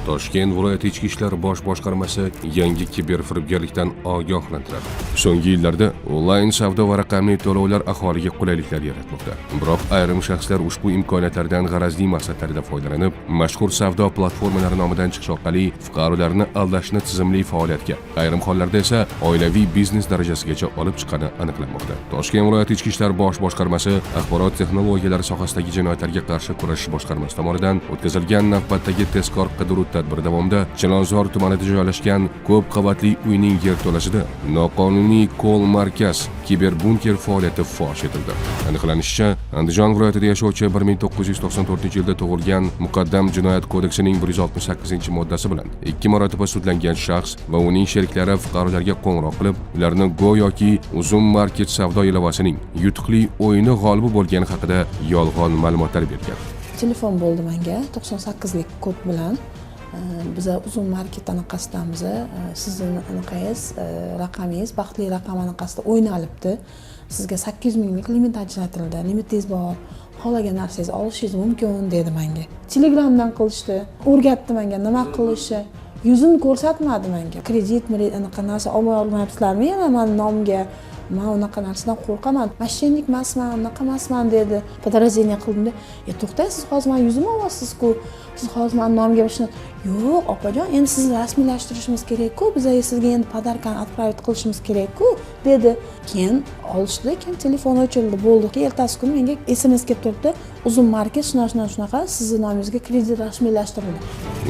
Toshkent viloyati ichki ishlar bosh boshqarmasi yangi kiberfiribgarlikdan ogohlantiradi. So'nggi yillarda onlayn savdo va raqamli to'lovlar aholiga qulayliklar yaratmoqda. Biroq ayrim shaxslar ushbu imkoniyatlardan g'arazli maqsadlarda foydalanib, mashhur savdo platformalari nomidan chiqish orqali fuqarolarni aldashni tizimli faoliyatga, ayrim hollarda esa oilaviy biznes darajasigacha olib chiqqani aniqlanmoqda. Toshkent viloyati ichki ishlar bosh boshqarmasi axborot texnologiyalari sohasidagi jinoyatlarga qarshi kurashish boshqarmasi tomonidan o'tkazilgan navbatdagi tezkor qidiruv tadbiri davomida Chilonzor tumanida joylashgan ko'p qavatli uyning yerto'lasida noqonuniy kol markaz kiberbunker faoliyati fosh etildi. Aniqlanishicha, Andijon viloyatida yashovchi 1994-yilda tug'ilgan Muqaddam jinoyat kodeksining 168-moddasi bilan 2 marotaba sudlangan shaxs va uning sheriklari fuqarolarga qo'ng'iroq qilib, ularni go'yoki Uzum market savdo ilovasining yutuqli o'yini g'olibi bo'lgani haqida yolg'on ma'lumotlar bergan. Telefon bo'ldi menga 98lik kod bilan. Biz Uzum market anaqasidamiz. Sizning anaqangiz, raqamingiz, baxtli raqam anaqasida o'ynalibdi. Sizga 800 minglik limit ajratildi. Limitingiz bor. Xohlagan narsangizni olishingiz mumkin dedi menga. Telegramdan qilishdi. O'rgatdi menga nima qilishni. Yuzini ko'rsatmadi menga. Kredit, anaqa narsa olmayapsizlarmi yana men nomga? Men unaqa narsadan qo'rqaman. Mashinanik emasman, unaqa emasman dedi. Podrazeniya qildim-da, to'xtang, siz hozir men yuzimni olyapsiz-ku. Siz hozir men nomga ishni. Yo'q, opajon, endi sizni rasmiylashtirishimiz kerak-ku. Biz sizga endi podarkani отправить qilishimiz kerak-ku dedi. Keyin olishdi, keyin telefon o'chirildi, bo'ldi. Ertasi kuni menga SMS kelib turibdi. Uzum market shunaqa, sizning nomingizga kredit rasmiylashtirildi.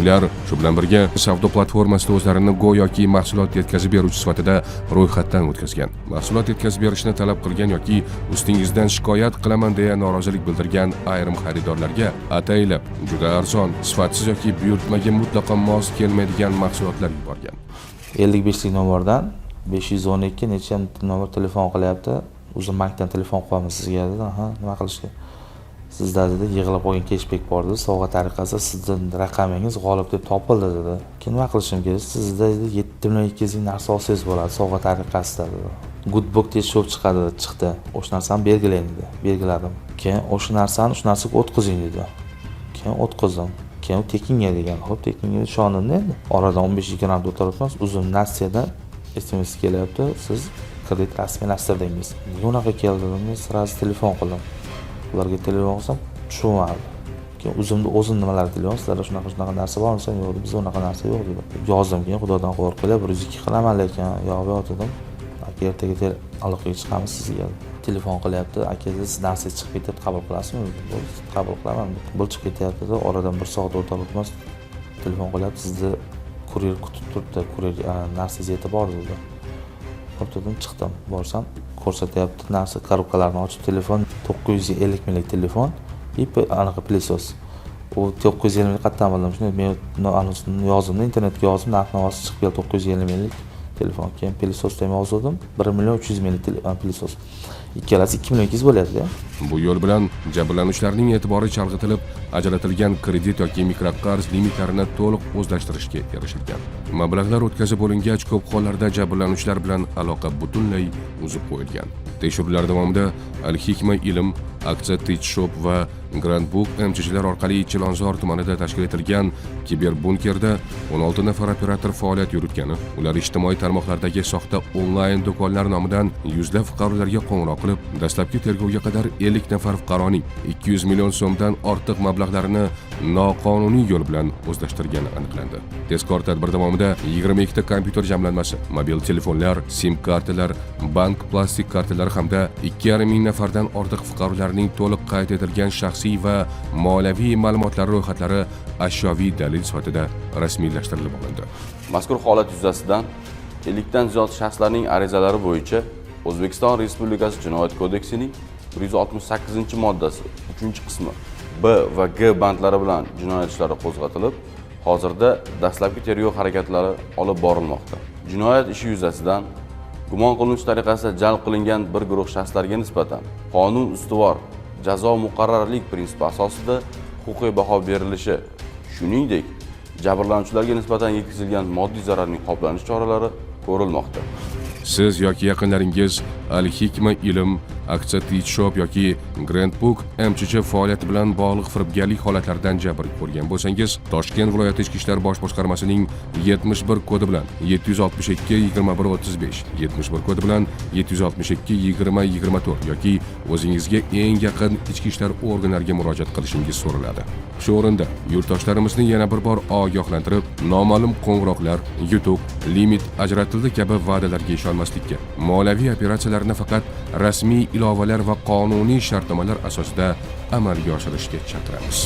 Ular shu bilan birga savdo platformasida o'zlarini go'yoki mahsulot yetkazib beruvchi sifatida ro'yxatdan o'tkazgan. Mahsulot yetkazib berishni talab qilgan yoki ustingizdan shikoyat qilaman deya norozilik bildirgan ayrim xaridorlarga ataylab juda arzon, sifatsiz yoki buyurtmaga mutlaqo mos kelmaydigan mahsulotlar yuborgan. 55lik nomerdan 512 necha nomer telefon qilyapti. Uzun bankdan telefon qilaman sizga dedi. Aha, nima qilishga? Sizda dedi yig'ilib qolgan cashback bor dedi. Sovg'a tariqasida sizning raqamingiz g'olib deb topildi dedi. Keyin nima qilishim kerak? Sizda 7.200 ming narsa olsangiz bo'ladi sovg'a tariqasida dedi. Goodbook tekshirib chiqdi. O'sha narsani belgilang dedi. Belgiladim. Keyin o'sha narsani narsaga o'tkazing dedi. Keyin o'tkazdim. Keyin tekinga degan. Xo'p, tekinga ishondim endi. Oradan 15-20 minut o'tiribmiz. Uzun Nasiyadan SMS kelyapti. Siz kredit rasmiylashtirdingiz. Nega unaqa keldi dedim. Sirasi telefon qildim. Ularga telefon qilsam, tushunmadi. Keyin o'zim nimalar telefon, sizlarda shunaqa narsa bormi? Yo'q, bizda unaqa narsa yo'q dedi. Yozdim, keyin Xudodan qo'rqib, 102 qilaman lekin, yo'q dedim. Aka ertaga aloqaga chiqamiz sizga. Telefon qilyapti, aka siz narsangiz chiqib ketib qabul qilasizmi? Qabul qilaman. Bu chiqib ketyapti, oradan 1 soat o'tib telefon qilyapti, sizni kuryer kutib turibdi, kuryer narsangiz yetib bordi dedi. O'tirdim, chiqdim, borsam ko'rsatyapti, narsa korobkalarni ochib telefon 950 minglik telefon, anaqa pilisos. U 950 ming qayerdan bildim? Shuni men yozdim, internetga yozdim, narx-navosi chiqib keldi 950 minglik telefon. Keyin pilisosda ham yozdim, 1.300 minglik pilisos. Ikkalasi 2.200 bo'lyapti-da. Bu yo'l bilan jabrlanuvchilarning e'tibori chalg'itilib, ajratilgan kredit yoki mikroqarz limitlarini to'liq o'zlashtirishga erishilgan. Mablag'lar o'tkazib bo'lingach, ko'p hollarda jabrlanuvchilar bilan aloqa butunlay uzib qo'yilgan. Tekshiruvlar davomida Al-Hikma ilm, Aksiya Tech Shop va Grand Book MCHlar orqali Chilonzor tumanida tashkil etilgan kiberbunkerda 16 nafar operator faoliyat yuritgani, ular ijtimoiy tarmoqlardagi soxta onlayn do'konlar nomidan yuzlab fuqarolarga qo'ng'iroq qilib, dastlabki tergovga qadar 50 nafar fuqaroning 200 million so'mdan ortiq mablag'larini noqonuniy yo'l bilan o'zlashtirgani aniqlandi. Tezkor tadbir davomida 22 ta kompyuter jamlanmasi, mobil telefonlar, SIM kartalar, bank plastik kartalar hamda 2,5 ming nafardan ortiq fuqarolarning to'liq qayd etilgan shaxsiy va moliyaviy ma'lumotlari ro'yxatlari ashyoviy dalil sifatida rasmiylashtirilib olindi. Mazkur holat yuzasidan 50 dan ziyod shaxslarning arizalari bo'yicha O'zbekiston Respublikasi Jinoyat kodeksining 168-moddasi 3-qismi B va G bandlari bilan jinoyat ishlari qo'zg'atilib, hozirda dastlabki tergov harakatlari olib borilmoqda. Jinoyat ishi yuzasidan gumon qilinuvchi tariqasida jalb qilingan bir guruh shaxslarga nisbatan qonun ustuvor jazo muqarrarlik prinsipi asosida huquqiy baho berilishi, shuningdek, jabrlanuvchilarga nisbatan yetkazilgan moddiy zararning qoplanish choralari ko'rilmoqda. Siz yoki yaqinlaringiz Al-Hikma ilm, Aksatich Shop yoki Grand Book MCC faoliyati bilan bog'liq firibgarlik holatlaridan jabr ko'rgan bo'lsangiz, Toshkent viloyati Ichki ishlar bosh boshqarmasining 71 kodi bilan 762 21 35, 71 kodi bilan 762 20 24 yoki o'zingizga eng yaqin ichki ishlar organlariga murojaat qilishingiz so'raladi. Shu o'rinda yurtdoshlarimizni yana bir bor ogohlantirib, noma'lum qo'ng'iroqlar, yutuq, limit ajratildi kabi va'dalarga ishonmaslikka, moliyaviy operatsiyalarni faqat rasmiy ilovalar va qonuniy shartnomalar asosida amalga oshirishga chaqiramiz.